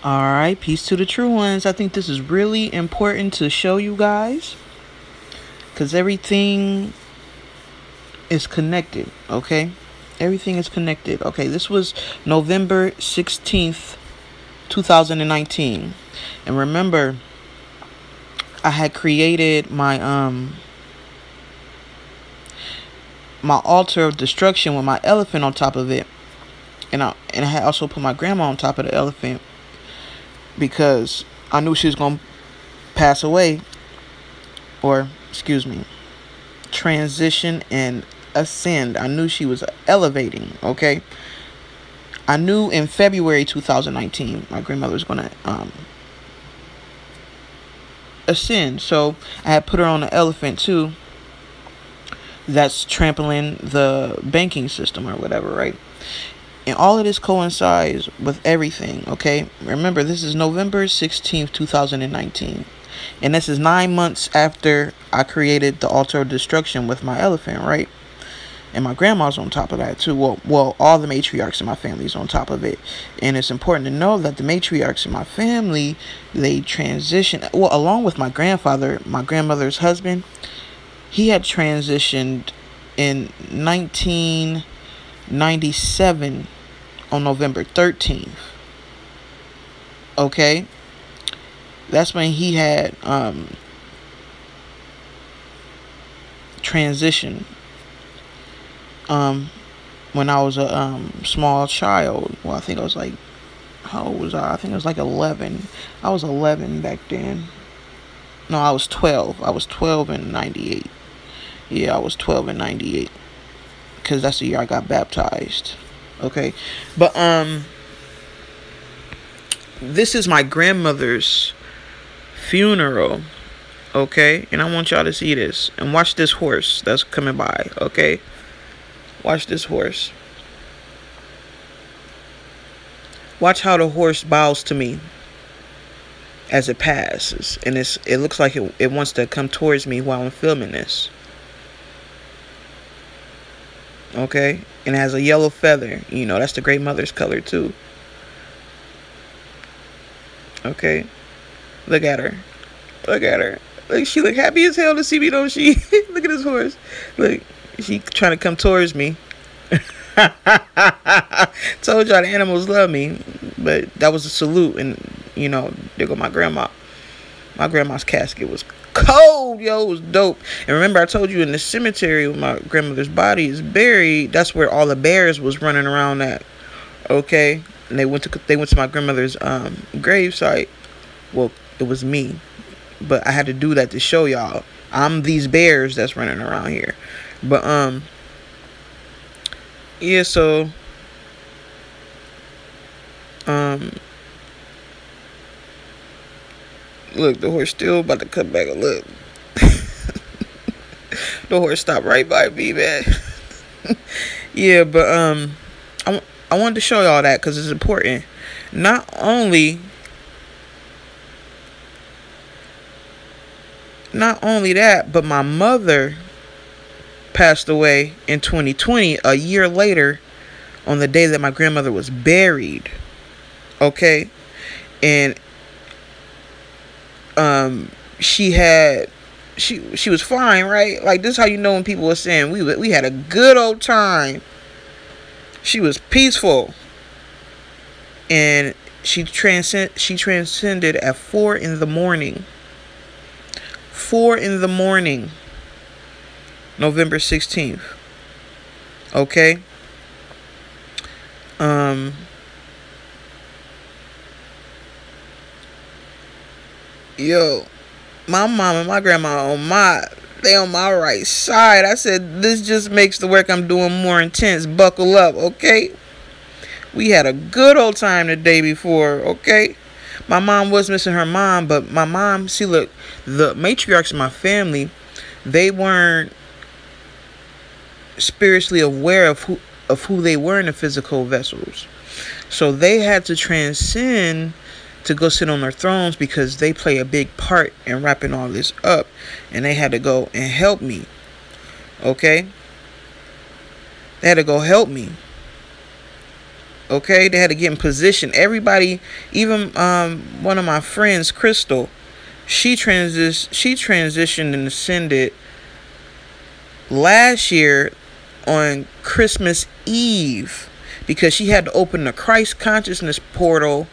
All right, peace to the true ones. I think this is really important to show you guys because everything is connected, okay? Everything is connected. Okay, this was November 16th, 2019. And remember, I had created my altar of destruction with my elephant on top of it. And I had also put my grandma on top of the elephant because I knew she was going to pass away, or excuse me, transition and ascend. I knew she was elevating, okay? I knew in February 2019 my grandmother was going to ascend. So I had put her on the elephant too. That's trampling the banking system or whatever, right? And all of this coincides with everything, okay? Remember, this is November 16th, 2019. And this is 9 months after I created the altar of destruction with my elephant, right? And my grandma's on top of that too. Well, all the matriarchs in my family is on top of it. And it's important to know that the matriarchs in my family, they transition. Well, along with my grandfather, my grandmother's husband, he had transitioned in 1997 on November 13th. Okay? That's when he had transitioned. When I was a small child. Well, I think I was like, how old was I? I think I was like 11. I was 11 back then. No, I was 12. I was 12 in 98. Yeah, I was 12 in 98. Because that's the year I got baptized. Okay. But, this is my grandmother's funeral. Okay. And I want y'all to see this. And watch this horse that's coming by. Okay. Watch this horse. Watch how the horse bows to me as it passes. And it looks like it wants to come towards me while I'm filming this. Okay? And it has a yellow feather. You know, that's the Great Mother's color too. Okay? Look at her. Look at her. Look, she look happy as hell to see me, don't she? Look at this horse. Look. She trying to come towards me. Told y'all the animals love me. But that was a salute. And, you know, there go my grandma. My grandma's casket was cold, yo. It was dope. And remember, I told you in the cemetery where my grandmother's body is buried, that's where all the bears was running around at. Okay? And they went to my grandmother's grave site. Well, it was me. But I had to do that to show y'all. I'm these bears that's running around here. But yeah, so look, the horse still about to come back. Look. The horse stopped right by me, man. Yeah, but I wanted to show y'all that because it's important. Not only that, but my mother passed away in 2020, a year later, on the day that my grandmother was buried. Okay? And she was fine, right? Like, this is how you know when people were saying we had a good old time. She was peaceful. And she transcended at 4 in the morning. 4 in the morning. November 16th. Okay? Yo, my mom and my grandma they on my right side. I said, this just makes the work I'm doing more intense. Buckle up, okay? We had a good old time the day before, okay? My mom was missing her mom, but my mom, see, look, the matriarchs in my family, they weren't spiritually aware of who they were in the physical vessels. So they had to transcend to go sit on their thrones because they play a big part in wrapping all this up. And they had to go and help me. Okay? They had to go help me. Okay, they had to get in position. Everybody, even one of my friends, Crystal, she transitioned and ascended last year on Christmas Eve, because she had to open the Christ consciousness portal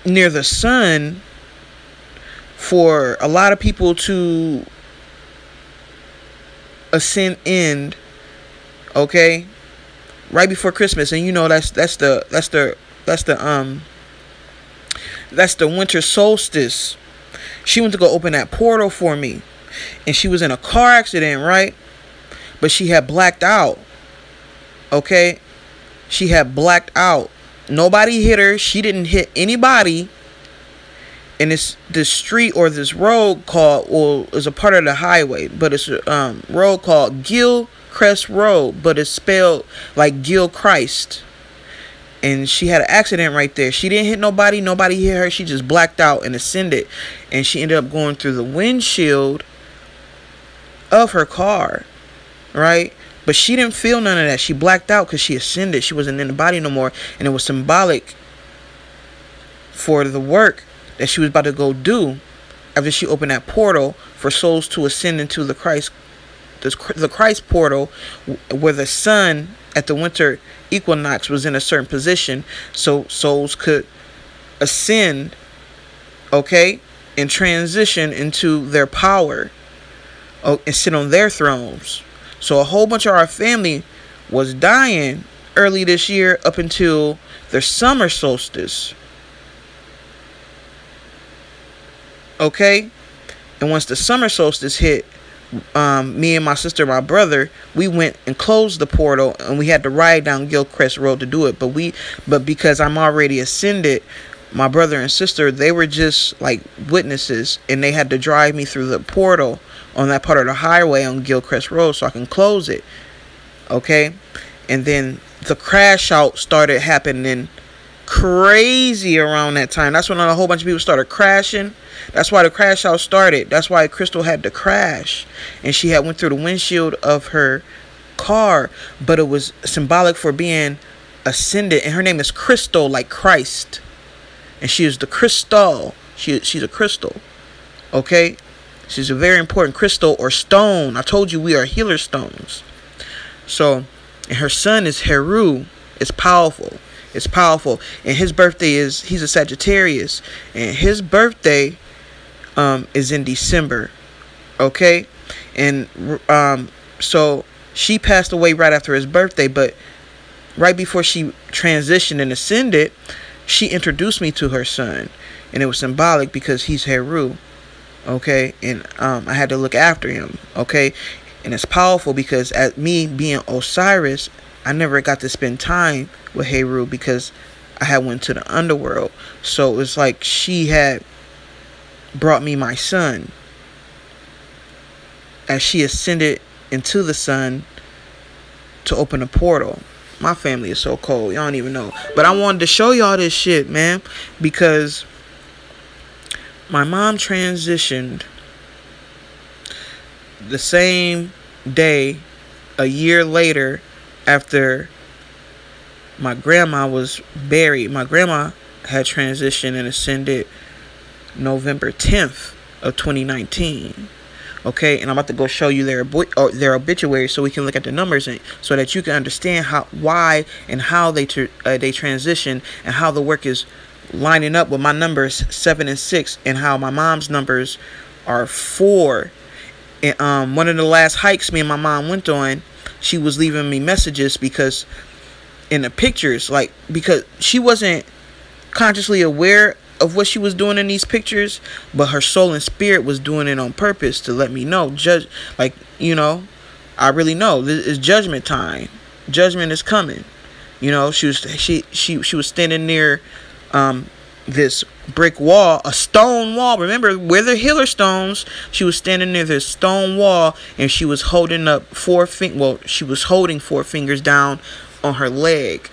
near the sun for a lot of people to ascend in, okay, right before Christmas. And you know that's the winter solstice. She went to go open that portal for me, and she was in a car accident, right? But she had blacked out. Okay, she had blacked out. Nobody hit her. She didn't hit anybody. And it's this street or this road called, well, is a part of the highway, but it's a road called Gilchrist Road, but it's spelled like Gilchrist. And she had an accident right there. She didn't hit nobody. Nobody hit her. She just blacked out and ascended. And she ended up going through the windshield of her car, right? But she didn't feel none of that. She blacked out because she ascended. She wasn't in the body no more. And it was symbolic for the work that she was about to go do after she opened that portal for souls to ascend into the Christ portal, where the sun at the winter equinox was in a certain position, so souls could ascend, okay, and transition into their power, and sit on their thrones. So a whole bunch of our family was dying early this year up until the summer solstice. Okay, and once the summer solstice hit, me and my sister, my brother, we went and closed the portal, and we had to ride down Gilchrist Road to do it. But because I'm already ascended, my brother and sister, they were just like witnesses, and they had to drive me through the portal on that part of the highway on Gilchrist Road so I can close it. Okay, and then the crash out started happening crazy around that time. That's when a whole bunch of people started crashing. That's why the crash out started. That's why Crystal had to crash, and she had went through the windshield of her car. But it was symbolic for being ascended, and her name is Crystal, like Christ, and she is the crystal. She's a crystal. Okay, she's a very important crystal or stone. I told you we are healer stones. So, and her son is Heru. It's powerful. It's powerful. And his birthday he's a Sagittarius, and his birthday is in December. Okay, and so she passed away right after his birthday, but right before she transitioned and ascended, she introduced me to her son, and it was symbolic because he's Heru. Okay, and I had to look after him. Okay, and it's powerful because at me being Osiris, I never got to spend time with Heru because I had went to the underworld. So it's like she had brought me my son as she ascended into the sun to open a portal. My family is so cold, y'all don't even know. But I wanted to show y'all this shit, man, because my mom transitioned the same day, a year later, after my grandma was buried. My grandma had transitioned and ascended November 10th of 2019. Okay, and I'm about to go show you their obituary so we can look at the numbers, and so that you can understand why and how they transition, and how the work is lining up with my numbers 7 and 6, and how my mom's numbers are 4. And one of the last hikes me and my mom went on, she was leaving me messages because in the pictures, like, because she wasn't consciously aware of what she was doing in these pictures, but her soul and spirit was doing it on purpose to let me know. I really know this is judgment time. Judgment is coming. You know, she was standing near this brick wall, a stone wall. Remember, we're the healer stones. She was standing near this stone wall, and she was holding up she was holding 4 fingers down on her leg.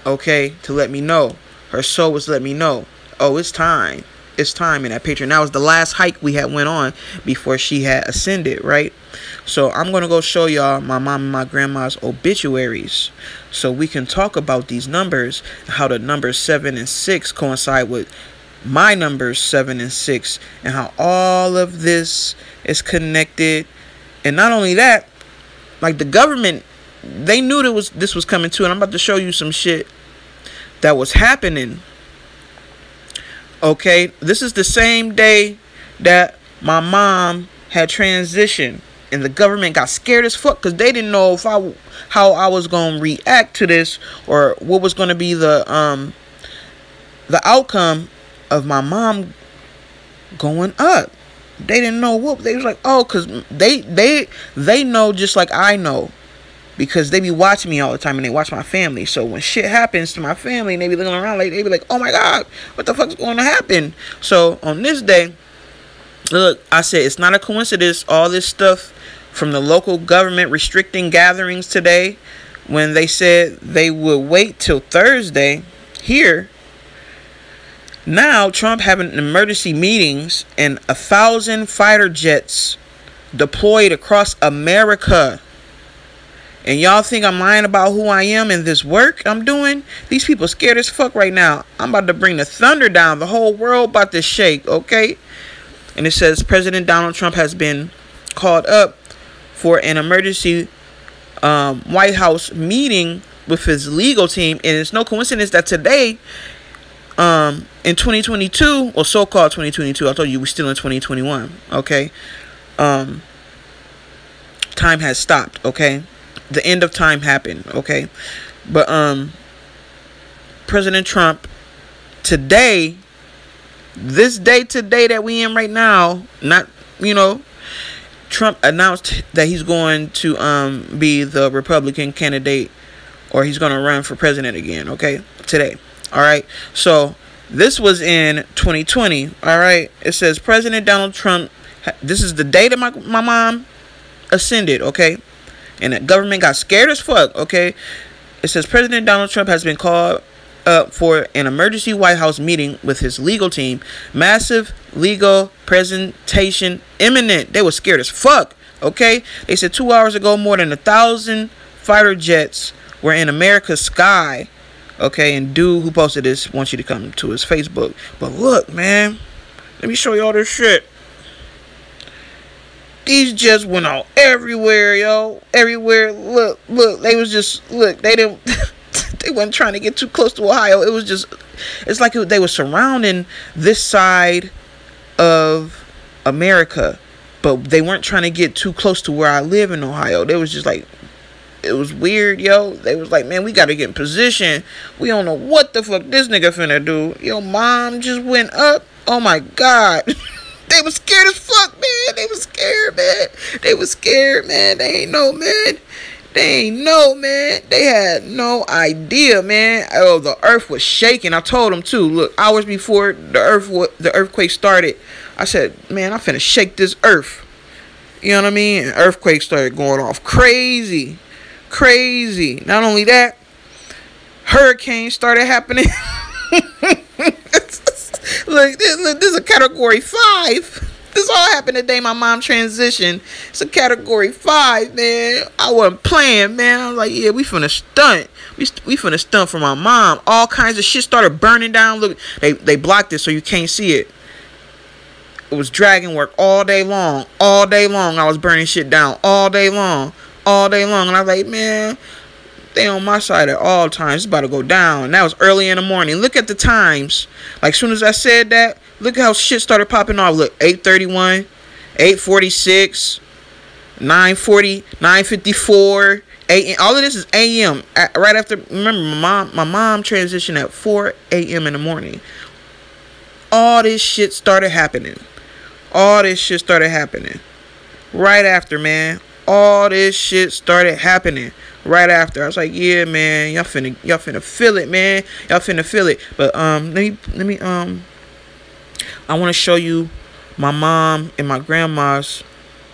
Okay, to let me know. Her soul was letting me know, oh, it's time. its time in that picture. And that was the last hike we had went on before she had ascended, right? So I'm going to go show y'all my mom and my grandma's obituaries so we can talk about these numbers, how the numbers 7 and 6 coincide with my numbers 7 and 6, and how all of this is connected. And not only that, like the government, they knew this was coming too. And I'm about to show you some shit that was happening. Okay, this is the same day that my mom had transitioned, and the government got scared as fuck because they didn't know how I was gonna react to this, or what was gonna be the outcome of my mom going up. They didn't know what. They was like, oh, because they know just like I know, because they be watching me all the time and they watch my family. So when shit happens to my family and they be looking around, like they be like, oh my God, what the fuck's going to happen? So on this day, look, I said it's not a coincidence. All this stuff from the local government restricting gatherings today, when they said they would wait till Thursday here. Now Trump having emergency meetings and 1,000 fighter jets deployed across America. And y'all think I'm lying about who I am and this work I'm doing? These people scared as fuck right now. I'm about to bring the thunder down. The whole world about to shake, okay? And it says President Donald Trump has been called up for an emergency White House meeting with his legal team. And it's no coincidence that today, in 2022, or so-called 2022, I told you we're still in 2021, okay? Time has stopped, okay? The end of time happened, okay? But President Trump today, this day today that we in right now, not, you know, Trump announced that he's going to be the Republican candidate, or he's going to run for president again, okay? Today. All right. So this was in 2020. All right. It says President Donald Trump. This is the day that my mom ascended, okay? And the government got scared as fuck, okay? It says President Donald Trump has been called up for an emergency White House meeting with his legal team. Massive legal presentation imminent. They were scared as fuck, okay? They said 2 hours ago, more than 1,000 fighter jets were in America's sky, okay? And dude who posted this wants you to come to his Facebook. But look, man, let me show you all this shit. These jets went out everywhere, yo. Everywhere. Look. They was just, look, they didn't, they weren't trying to get too close to Ohio. It was just, it's like they were surrounding this side of America, but they weren't trying to get too close to where I live in Ohio. They was just like, it was weird, yo. They was like, man, we got to get in position. We don't know what the fuck this nigga finna do. Yo, mom just went up. Oh, my God. They was scared as fuck, man. They was scared, man. They was scared, man. They ain't know, man. They ain't know, man. They had no idea, man. Oh, the earth was shaking. I told them, too. Look, hours before the earthquake started, I said, man, I'm finna shake this earth. You know what I mean? And earthquake started going off crazy. Crazy. Not only that, hurricanes started happening. Look, this is a category 5. This all happened the day my mom transitioned. It's a category 5, man. I wasn't playing, man. I was like, yeah, we finna stunt. We finna stunt for my mom. All kinds of shit started burning down. Look, they blocked it so you can't see it. It was dragon work all day long. All day long, I was burning shit down. All day long. All day long. And I was like, man, they on my side at all times. It's about to go down. And that was early in the morning. Look at the times. Like, as soon as I said that, look at how shit started popping off. Look, 8:31, 8:46, 9:40, 9:54, 8. All of this is a.m. Right after. Remember, my mom transitioned at 4 a.m. in the morning. All this shit started happening. All this shit started happening. Right after, man. All this shit started happening. Right after. I was like, yeah, man, y'all finna feel it, man. Y'all finna feel it. But let me I want to show you my mom and my grandma's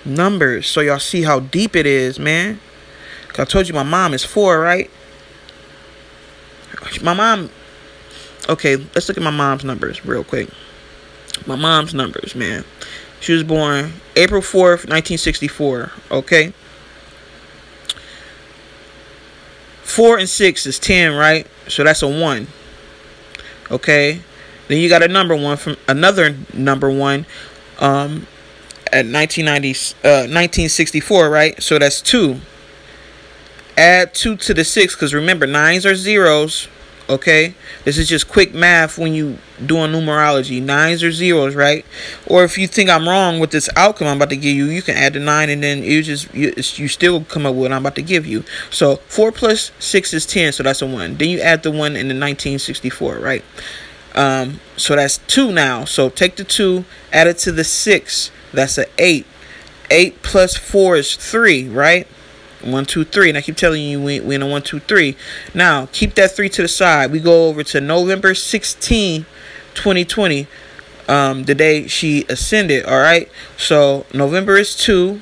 numbers so y'all see how deep it is, man. Cause I told you my mom is 4, right? My mom. Okay, let's look at my mom's numbers real quick. My mom's numbers, man. She was born April 4th, 1964. Okay. 4 and 6 is 10, right? So that's a 1. Okay. Then you got a number 1 from another number 1 at 1964, right? So that's 2. Add 2 to the 6, because remember, 9s are zeros. Okay, this is just quick math when you doing numerology. 9s are zeros, right? Or if you think I'm wrong with this outcome I'm about to give you, you can add the 9, and then you still come up with what I'm about to give you. So 4 plus 6 is 10, so that's a 1. Then you add the 1 in the 1964, right? So that's 2 now. So take the 2, add it to the 6. That's a 8. 8 plus 4 is 3, right? 1, 2, 3. And I keep telling you we in a 1, 2, 3. Now keep that 3 to the side. We go over to November 16, 2020. The day she ascended. All right. So November is 2.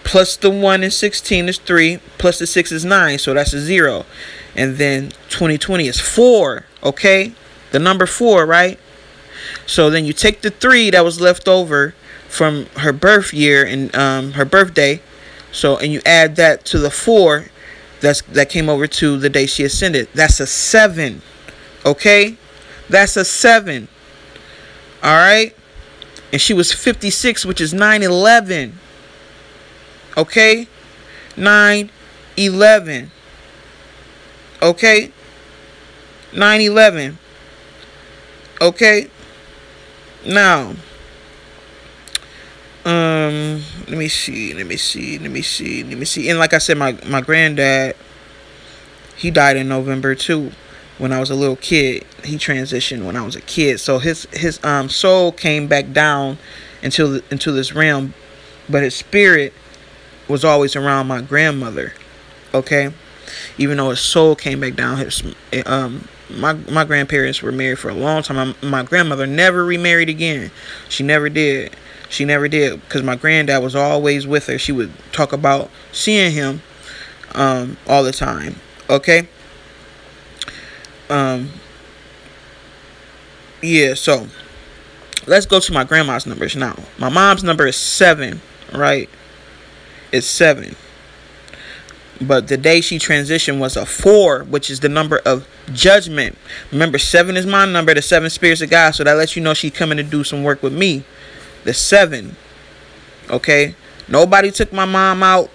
Plus the 1 and 16 is 3. Plus the 6 is 9. So that's a 0. And then 2020 is 4. Okay. The number 4, right? So then you take the 3 that was left over from her birth year and her birthday. So, and you add that to the 4 that came over to the day she ascended. That's a 7. Okay? That's a 7. All right? And she was 56, which is 9/11. Okay? 9/11. Okay? 9/11. Okay? Now, let me see. And like I said, my granddad, he died in November too. When I was a little kid, he transitioned when I was a kid. So his soul came back down into this realm, but his spirit was always around my grandmother. Okay, even though his soul came back down, my grandparents were married for a long time. My grandmother never remarried again. She never did. She never did, because my granddad was always with her. She would talk about seeing him all the time. Okay? Yeah, so let's go to my grandma's numbers now. My mom's number is 7, right? It's 7. But the day she transitioned was a 4, which is the number of judgment. Remember, 7 is my number, the 7 spirits of God. So that lets you know she's coming to do some work with me. The 7. Okay? Nobody took my mom out.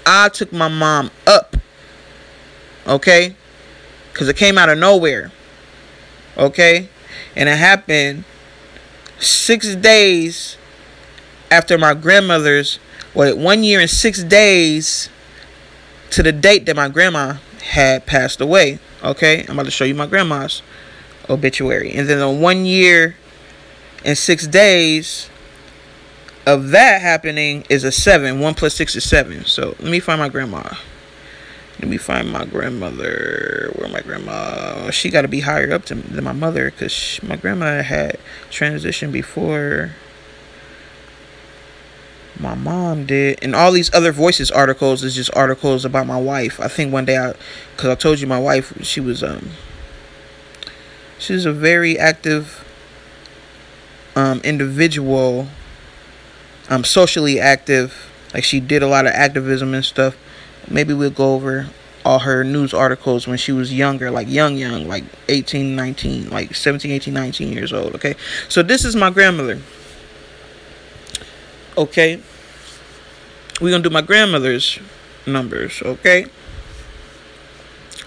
I took my mom up. Okay? Because it came out of nowhere. Okay? And it happened 6 days after my grandmother's, 1 year and 6 days to the date that my grandma had passed away. Okay? I'm about to show you my grandma's obituary. And then the 1 year and 6 days of that happening is a 7. 1 plus 6 is 7. So let me find my grandma. Let me find my grandmother. Where my grandma? She got to be higher up than my mother, because my grandma had transitioned before my mom did. And all these other voices articles is just articles about my wife. I think one day because I told you my wife, she was a very active individual, socially active. Like, she did a lot of activism and stuff. Maybe we'll go over all her news articles when she was younger, like young, like 18, 19, like 17, 18, 19 years old. Okay, so this is my grandmother. Okay, we're gonna do my grandmother's numbers. Okay,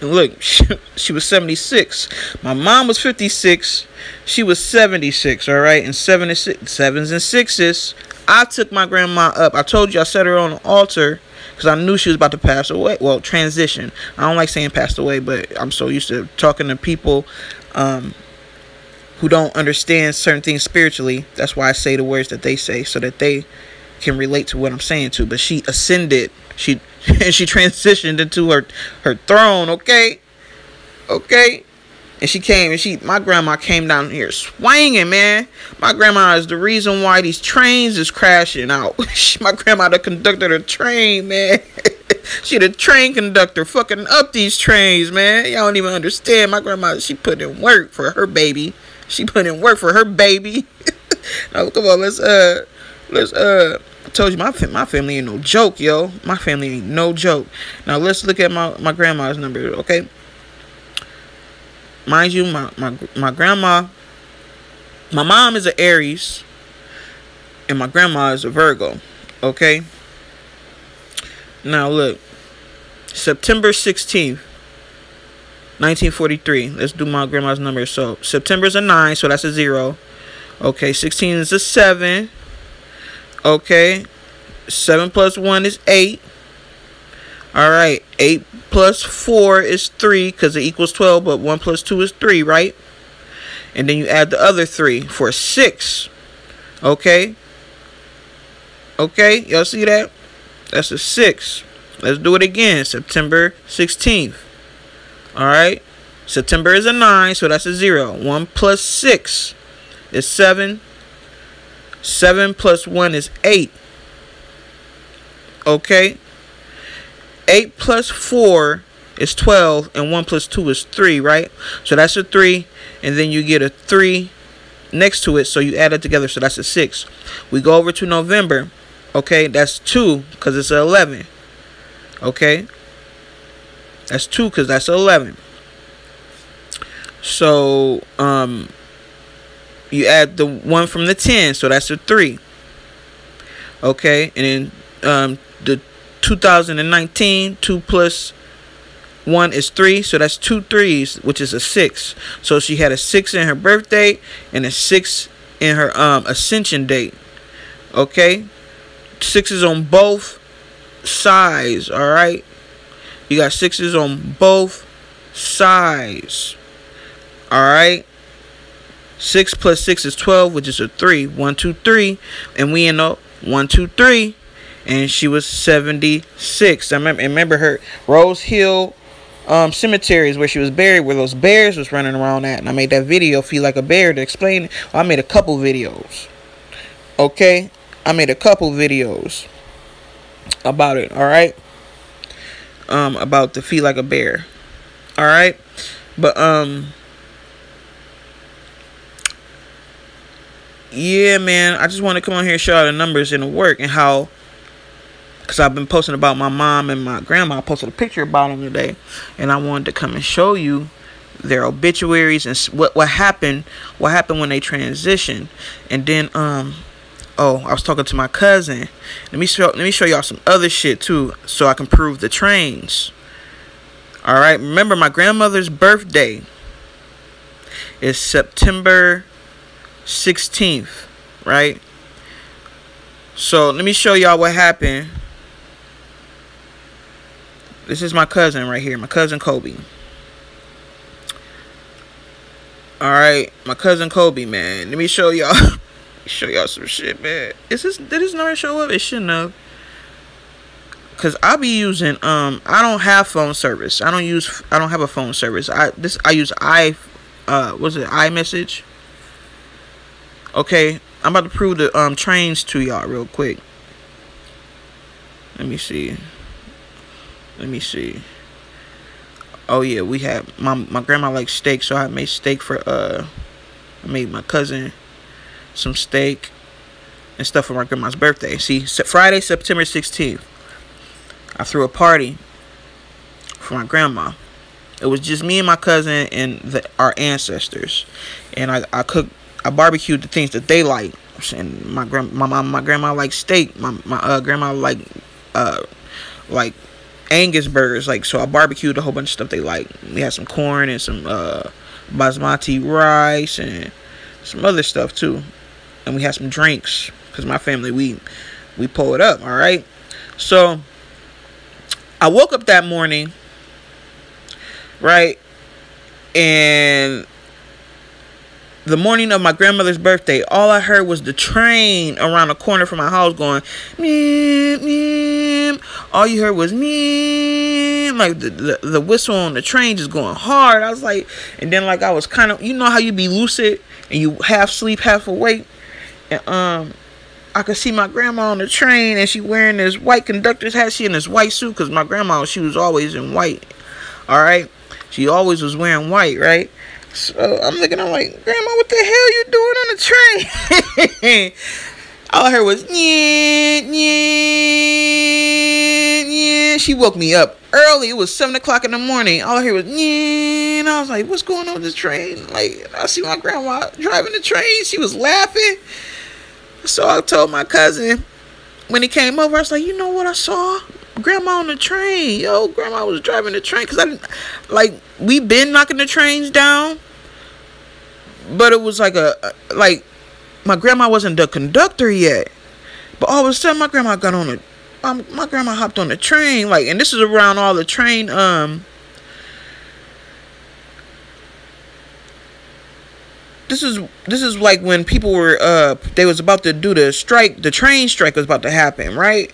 and look, she was 76. My mom was 56. She was 76. All right, and 7s and 6s. I took my grandma up. I told you I set her on an altar because I knew she was about to pass away. Well, transition. I don't like saying passed away, but I'm so used to talking to people who don't understand certain things spiritually. That's why I say the words that they say, so that they can relate to what I'm saying too. But she ascended. She transitioned into her throne. Okay. And my grandma came down here swinging, man. My grandma is the reason why these trains is crashing out. My grandma the conductor of the train, man. She the train conductor fucking up these trains, man. Y'all don't even understand. My grandma, she put in work for her baby. She put in work for her baby. Now come on, let's I told you my family ain't no joke, yo. My family ain't no joke. Now let's look at my grandma's number, okay? Mind you, my grandma, my mom is an Aries, and my grandma is a Virgo, okay? Now look, September 16th, 1943. Let's do my grandma's number. So September's a 9, so that's a 0. Okay, 16 is a 7. Okay, 7 plus 1 is 8. Alright, 8 plus 4 is 3, because it equals 12, but 1 plus 2 is 3, right? And then you add the other 3 for 6. Okay? Okay, y'all see that? That's a 6. Let's do it again. September 16th. Alright? September is a 9, so that's a 0. 1 plus 6 is 7. 7 plus 1 is 8. Okay? 8 plus 4 is 12, and 1 plus 2 is 3, right? So that's a 3, and then you get a 3 next to it, so you add it together, so that's a 6. We go over to November. Okay, that's 2, because it's an 11. Okay? That's 2, because that's 11. So, you add the 1 from the 10, so that's a 3. Okay, and then the 2019, 2 plus 1 is 3, so that's 2 3s, which is a 6. So she had a 6 in her birthday and a 6 in her ascension date. Okay, 6s on both sides. All right, you got 6s on both sides. All right. 6 plus 6 is 12, which is a 3. 1, 2, 3. And we end up 1, 2, 3. And she was 76. I remember her Rose Hill cemetery is where she was buried, where those bears was running around at. And I made that video, Feel Like a Bear, to explain it. Well, I made a couple videos. Okay? I made a couple videos about it. Alright? About the Feel Like a Bear. Alright? But, yeah, man, I just want to come on here and show you the numbers in the work and how, because I've been posting about my mom and my grandma. I posted a picture about them today, and I wanted to come and show you their obituaries and what happened when they transitioned. And then oh, I was talking to my cousin. Let me show y'all some other shit too, so I can prove the trains. All right, remember my grandmother's birthday is September 16th, right? So let me show y'all what happened. This is my cousin right here, my cousin Kobe. All right, my cousin Kobe, man. Let me show y'all some shit, man. Did this number show up? It shouldn't have. Cause I be using I don't have phone service. I don't have a phone service. I use iMessage. Okay, I'm about to prove the trains to y'all real quick. Let me see. Oh yeah, we have my grandma likes steak, so I made steak for I made my cousin some steak and stuff for my grandma's birthday. See, Friday, September 16th, I threw a party for my grandma. It was just me and my cousin and our ancestors, and I barbecued the things that they like. And my grandma likes steak. My grandma like Angus burgers. Like, so I barbecued a whole bunch of stuff they like. We had some corn and some basmati rice and some other stuff too. And we had some drinks, because my family we pull it up. All right. So I woke up that morning, right, and the morning of my grandmother's birthday, all I heard was the train around the corner from my house going, meep, meep. All you heard was meep, like the whistle on the train just going hard. I was like, and then like I was kind of, you know how you be lucid and you half sleep, half awake, and I could see my grandma on the train, and she wearing this white conductor's hat. She in this white suit, because my grandma, she was always in white. All right, she always was wearing white, right? So I'm looking, I'm like, Grandma, what the hell you doing on the train? All I heard was, yeah, yeah, yeah. She woke me up early. It was 7 o'clock in the morning. All I heard was, yeah. And I was like, what's going on with this train? Like, I see my grandma driving the train. She was laughing. So I told my cousin when he came over, I was like, you know what I saw? Grandma on the train. Yo, Grandma was driving the train. Because we been knocking the trains down. But it was like my grandma wasn't the conductor yet, but all of a sudden my grandma got on the my grandma hopped on the train, like, and this is around all the train this is like when people were they was about to do the strike, the train strike was about to happen, right?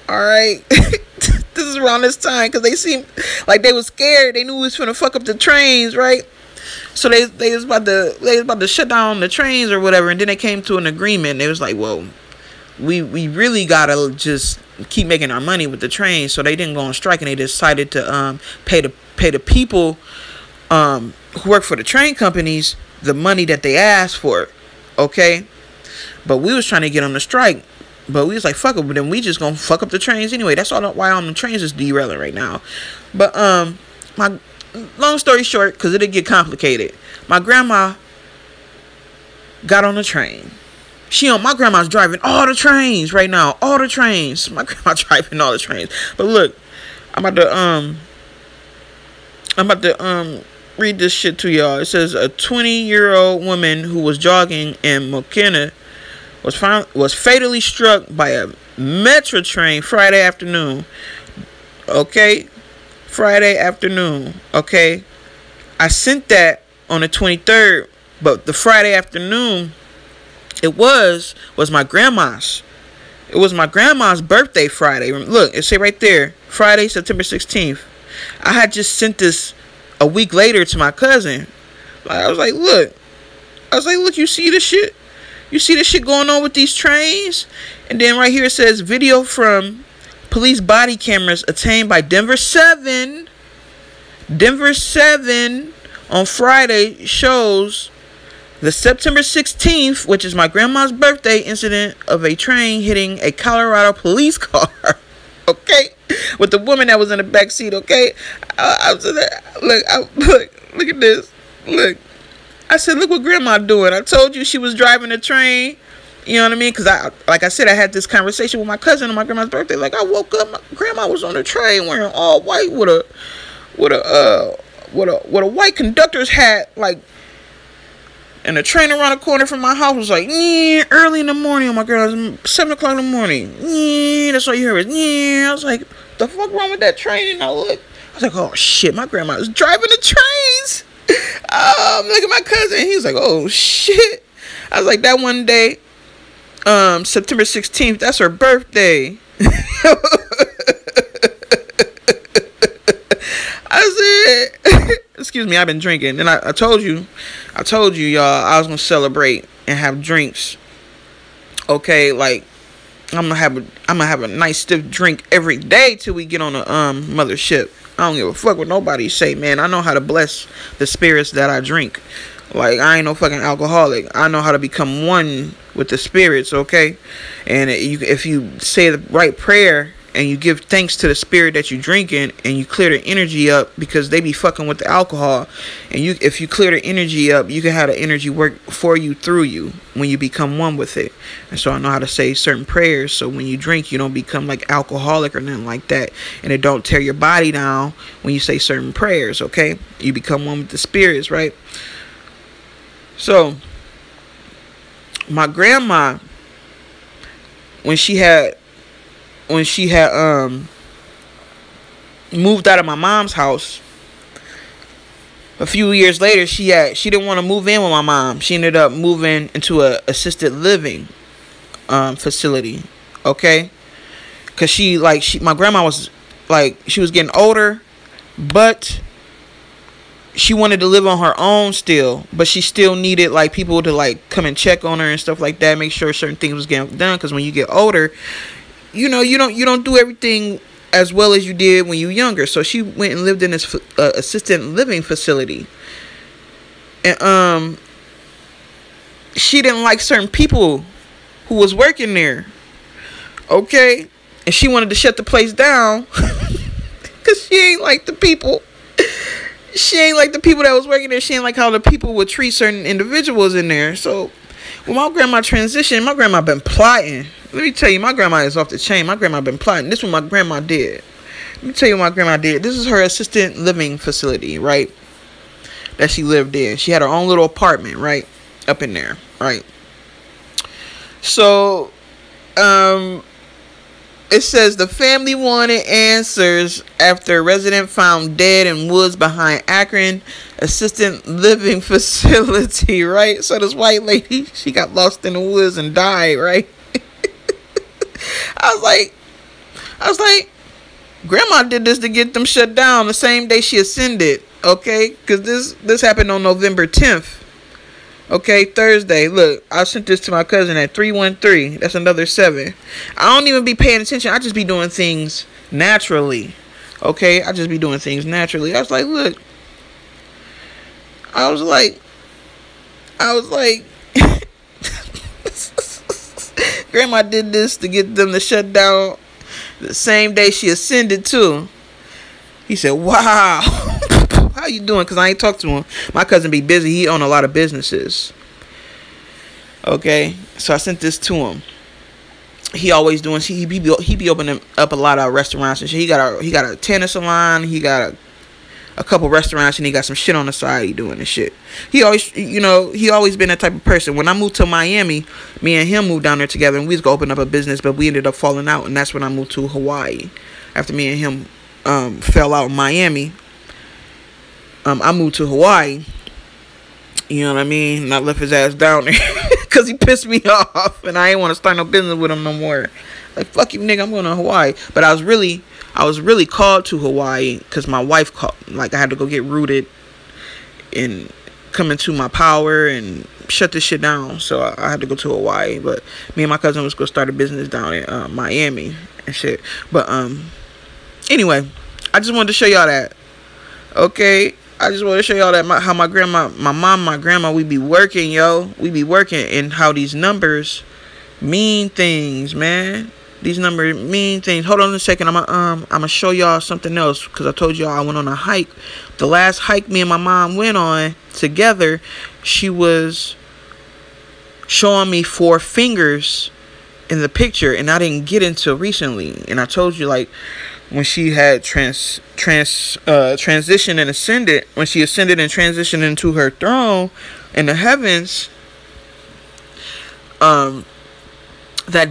All right. This is around this time, because they seemed like they was scared. They knew we was finna fuck up the trains, right? So they was about to shut down the trains or whatever, and then they came to an agreement. They was like, well, we really gotta just keep making our money with the trains. So they didn't go on strike, and they decided to pay the people who work for the train companies the money that they asked for. Okay, but we was trying to get on the strike, but we was like, fuck it, but then we just gonna fuck up the trains anyway. That's all why on the trains is derailing right now. But my long story short, because it'd get complicated, my grandma got on the train. My grandma's driving all the trains right now. All the trains. My grandma driving all the trains. But look, I'm about to read this shit to y'all. It says a 20-year-old woman who was jogging in McKenna was fatally struck by a metro train Friday afternoon. Okay? Friday afternoon, okay? I sent that on the 23rd, but the Friday afternoon, it was my grandma's. It was my grandma's birthday Friday. Look, it say right there, Friday, September 16th. I had just sent this a week later to my cousin. I was like, look, you see this shit? You see this shit going on with these trains? And then right here it says, video from police body cameras obtained by Denver 7 on Friday shows the September 16th, which is my grandma's birthday, incident of a train hitting a Colorado police car. Okay, with the woman that was in the back seat. Okay, look at this. Look, I said, look what grandma doing. I told you she was driving the train. You know what I mean? Because like I said, I had this conversation with my cousin on my grandma's birthday. Like, I woke up, my grandma was on the train wearing all white with a white conductor's hat, like, and the train around the corner from my house was like, early in the morning. Oh my God, it was 7 o'clock in the morning. That's all you hear is, I was like, the fuck wrong with that train? And I was like, oh shit, my grandma was driving the trains. Look at my cousin. He was like, oh shit. I was like, that one day, September 16th, that's her birthday. I said, excuse me, I've been drinking. And I told you, y'all, I was gonna celebrate and have drinks. Okay, like, I'm gonna have a nice stiff drink every day till we get on the mothership. I don't give a fuck what nobody say, man. I know how to bless the spirits that I drink. Like, I ain't no fucking alcoholic. I know how to become one with the spirits, okay? And if you say the right prayer and you give thanks to the spirit that you're drinking and you clear the energy up, because they be fucking with the alcohol, and if you clear the energy up, you can have the energy work for you, through you, when you become one with it. And so I know how to say certain prayers, so when you drink, you don't become like alcoholic or nothing like that, and it don't tear your body down when you say certain prayers, okay? You become one with the spirits, right? So my grandma, when she had moved out of my mom's house, a few years later, she didn't want to move in with my mom. She ended up moving into a assisted living facility, okay? Because my grandma was like, she was getting older, but she wanted to live on her own still, but she still needed like people to like come and check on her and stuff like that, make sure certain things was getting done. Because when you get older, you don't do everything as well as you did when you were younger. So she went and lived in this assisted living facility. And she didn't like certain people who was working there. Okay? And she wanted to shut the place down. Because she ain't like the people. She ain't like the people that was working there. She ain't like how the people would treat certain individuals in there. So, when my grandma transitioned, my grandma been plotting. Let me tell you, my grandma is off the chain. My grandma been plotting. This is what my grandma did. Let me tell you what my grandma did. This is her assisted living facility, right? That she lived in. She had her own little apartment, right? Up in there, right? So, it says the family wanted answers after a resident found dead in woods behind Akron assisted living facility, right? So this white lady, she got lost in the woods and died, right? I was like, Grandma did this to get them shut down the same day she ascended, okay? Because this happened on November 10th. Okay, Thursday. Look, I sent this to my cousin at 313. That's another 7. I don't even be paying attention. I just be doing things naturally. Okay, I just be doing things naturally. I was like, look. I was like. Grandma did this to get them to shut down the same day she ascended too. He said, wow. How you doing? Because I ain't talked to him. My cousin be busy. He own a lot of businesses. Okay. So I sent this to him. He always doing, he be opening up a lot of restaurants and shit. He got a tennis salon. He got a couple restaurants and he got some shit on the side he doing and shit. He always, he always been that type of person. When I moved to Miami, me and him moved down there together and we was going to open up a business, but we ended up falling out. And that's when I moved to Hawaii. After me and him fell out in Miami. I moved to Hawaii. You know what I mean? And I left his ass down there. Because he pissed me off. And I ain't want to start no business with him no more. Like, fuck you, nigga. I'm going to Hawaii. But I was really called to Hawaii. Because my wife called. Like, I had to go get rooted. And come into my power. And shut this shit down. So I had to go to Hawaii. But me and my cousin was going to start a business down in Miami. And shit. But, anyway. I just wanted to show y'all that. Okay? I just want to show y'all that how my mom, my grandma, we be working, yo. We be working, and how these numbers mean things, man. These numbers mean things. Hold on a second. I'm gonna show y'all something else because I told y'all I went on a hike. The last hike me and my mom went on together, she was showing me 4 fingers in the picture, and I didn't get into recently. And I told you, like, when she had transitioned and ascended, when she ascended and transitioned into her throne in the heavens, that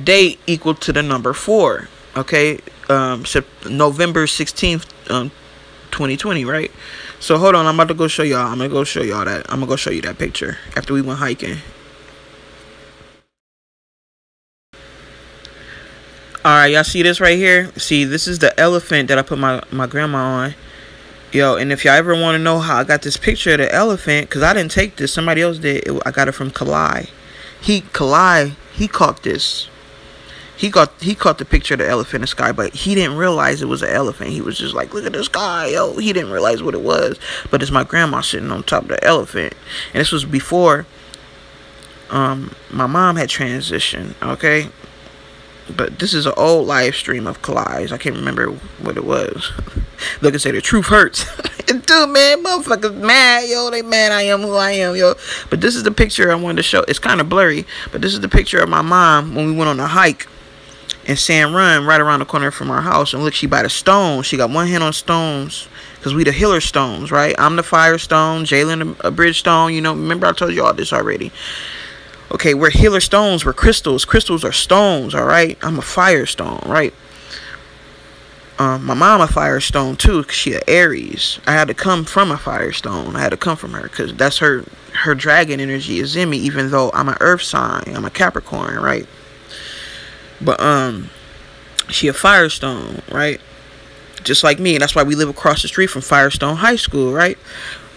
date equal to the number 4. Okay, November 16th, 2020, right? So hold on, I'm about to go show y'all. I'm gonna go show y'all that. I'm gonna go show you that picture after we went hiking. Alright, y'all see this right here? See, this is the elephant that I put my grandma on. Yo, and if y'all ever want to know how I got this picture of the elephant, because I didn't take this, somebody else did. I got it from Kalai. He caught this. He caught the picture of the elephant in the sky, but he didn't realize it was an elephant. He was just like, look at the sky, yo. He didn't realize what it was. But it's my grandma sitting on top of the elephant. And this was before my mom had transitioned, okay? But this is an old live stream of Kalai's. I can't remember what it was. Look and say the truth hurts. Dude, man, motherfuckers mad, yo. They mad I am who I am, yo. But this is the picture I wanted to show. It's kind of blurry, but this is the picture of my mom when we went on a hike in San Run, right around the corner from our house. And look, she by the stones. She got one hand on stones, because we the healer stones, right? I'm the fire stone, Jalen a bridge stone. You know, remember I told you all this already. Okay, we're healer stones. We're crystals. Crystals are stones, all right? I'm a fire stone, right? My mom a fire stone, too, because she a Aries. I had to come from a fire stone. I had to come from her, because that's her dragon energy is in me, even though I'm an earth sign. I'm a Capricorn, right? But, she a fire stone, right? Just like me. And that's why we live across the street from Firestone High School, right?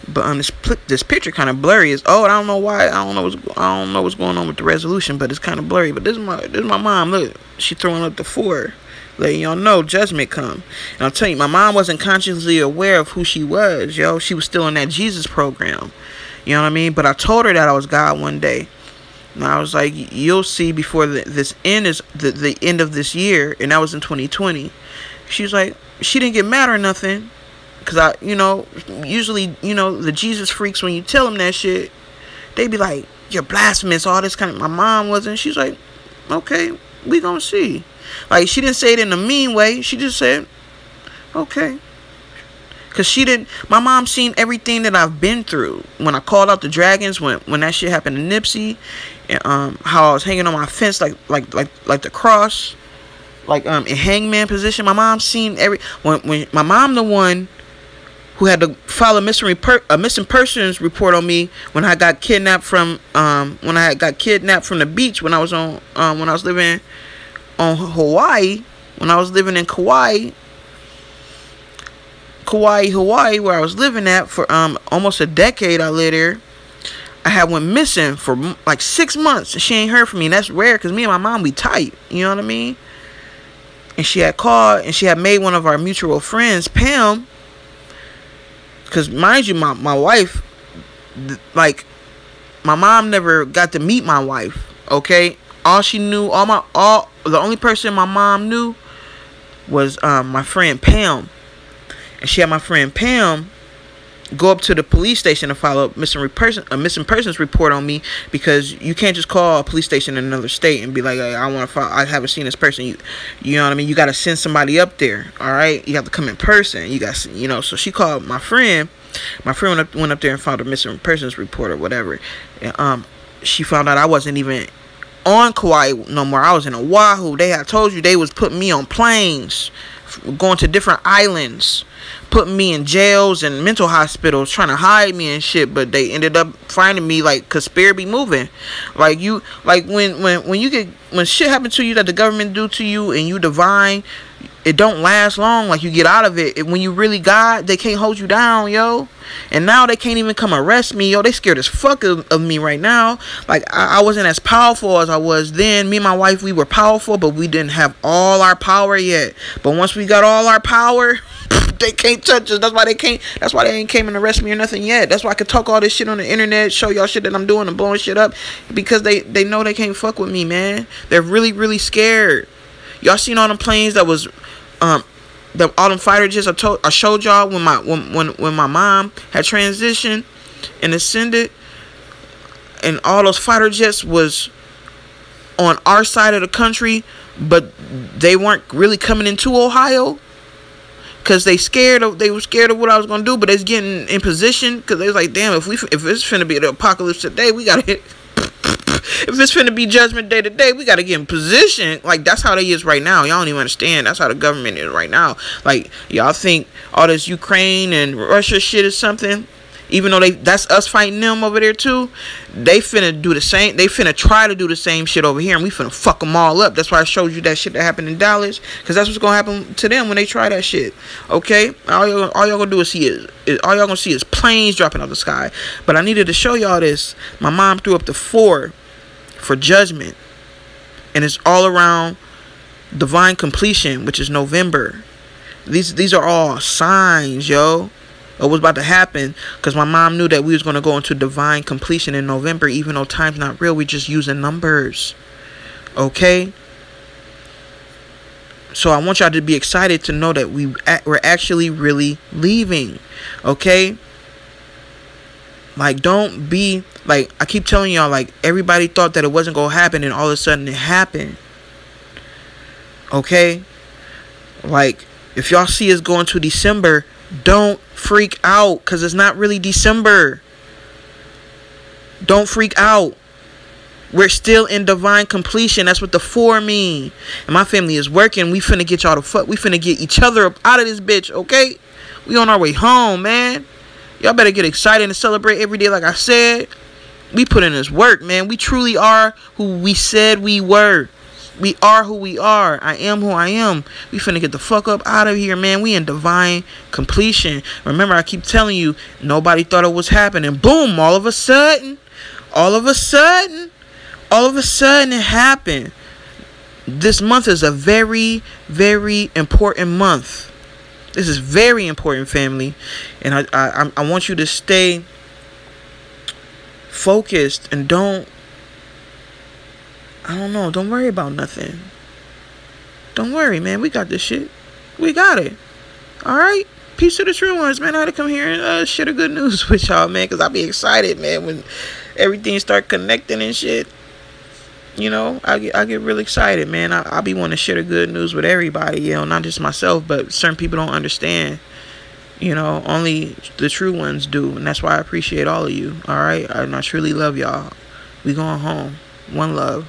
But this picture kind of blurry. I don't know why. I don't know what's going on with the resolution, but it's kind of blurry. But this is my mom. Look, she throwing up the 4, letting y'all know judgment come. And I'm telling you, my mom wasn't consciously aware of who she was, yo. She was still in that Jesus program. You know what I mean? But I told her that I was God one day. And I was like, you'll see before this end is the end of this year. And that was in 2020. She's like, she didn't get mad or nothing. Because I, usually, the Jesus freaks, when you tell them that shit, they be like, you're blasphemous, all this kind of. My mom wasn't. She's like, okay, we gonna see. Like, she didn't say it in a mean way. She just said, okay. Because my mom seen everything that I've been through. When I called out the dragons, when that shit happened to Nipsey, and how I was hanging on my fence like the cross, like in hangman position. My mom seen when my mom the one who had to file a missing persons report on me when I got kidnapped from the beach when I was living on Hawaii, when I was living in Kauai, Hawaii, where I was living at for almost a decade. I lived there. I had went missing for like 6 months, and she ain't heard from me. And that's rare, because me and my mom, we tight. You know what I mean? And she had called, and she had made one of our mutual friends, Pam. Because mind you, my wife, like, my mom never got to meet my wife. Okay, all she knew, the only person my mom knew was my friend Pam. And she had my friend Pam go up to the police station to file a missing persons report on me, because you can't just call a police station in another state and be like, hey, I haven't seen this person. You know what I mean? You got to send somebody up there. All right, you have to come in person. You got, so she called my friend. My friend went up there and filed a missing persons report or whatever. And, she found out I wasn't even on Kauai no more. I was in Oahu. I told you they was putting me on planes, going to different islands, putting me in jails and mental hospitals, trying to hide me and shit. But they ended up finding me, like, cause spirit be moving. Like, when shit happens to you that the government do to you and you divine, it don't last long. Like, you get out of it. When you really God, they can't hold you down, yo. And now they can't even come arrest me, yo. They scared as fuck of me right now. Like, I wasn't as powerful as I was then. Me and my wife, we were powerful, but we didn't have all our power yet. But once we got all our power, they can't touch us. That's why they ain't came and arrest me or nothing yet. That's why I could talk all this shit on the internet, show y'all shit that I'm doing and blowing shit up, because they know they can't fuck with me, man. They're really, really scared. Y'all seen all them planes that was all them fighter jets I showed y'all when my mom had transitioned and ascended, and all those fighter jets was on our side of the country, but they weren't really coming into Ohio, because they were scared of what I was gonna do. But it's getting in position, because they was like, damn, if it's finna be the apocalypse today, we gotta hit. If it's finna be judgment day today, we gotta get in position. Like, that's how they is right now. Y'all don't even understand. That's how the government is right now. Like, y'all think all this Ukraine and Russia shit is something, even though that's us fighting them over there too. They finna do the same. They finna try to do the same shit over here, and we finna fuck them all up. That's why I showed you that shit that happened in Dallas, because that's what's gonna happen to them when they try that shit. Okay, all y'all gonna do is all y'all gonna see is planes dropping out of the sky. But I needed to show y'all this. My mom threw up the 4 for judgment, and it's all around divine completion, which is November. These are all signs, yo. What was about to happen, because my mom knew that we was going to go into divine completion in November, even though time's not real. We're just using numbers. Okay? So I want y'all to be excited to know that we're actually really leaving. Okay? Like, don't be, like, I keep telling y'all, like, everybody thought that it wasn't going to happen, and all of a sudden it happened. Okay? Like, if y'all see us going to December, don't freak out, because it's not really December. Don't freak out. We're still in divine completion. That's what the 4 mean. And my family is working. We finna get y'all to fuck. We finna get each other up out of this bitch, okay? We on our way home, man. Y'all better get excited and celebrate every day. Like I said, we put in this work, man. We truly are who we said we were. We are who we are. I am who I am. We finna get the fuck up out of here, man. We in divine completion. Remember, I keep telling you, nobody thought it was happening. Boom, all of a sudden, it happened. This month is a very, very important month. This is very important, family. And I want you to stay focused and don't, I don't know, don't worry about nothing. Don't worry, man. We got this shit. We got it. All right? Peace to the true ones, man. I had to come here and share the good news with y'all, man, because I be excited, man, when everything start connecting and shit. You know, I get really excited, man. I be wanting to share the good news with everybody, you know, not just myself, but certain people don't understand. You know, only the true ones do, and that's why I appreciate all of you. All right? And I truly love y'all. We going home. One love.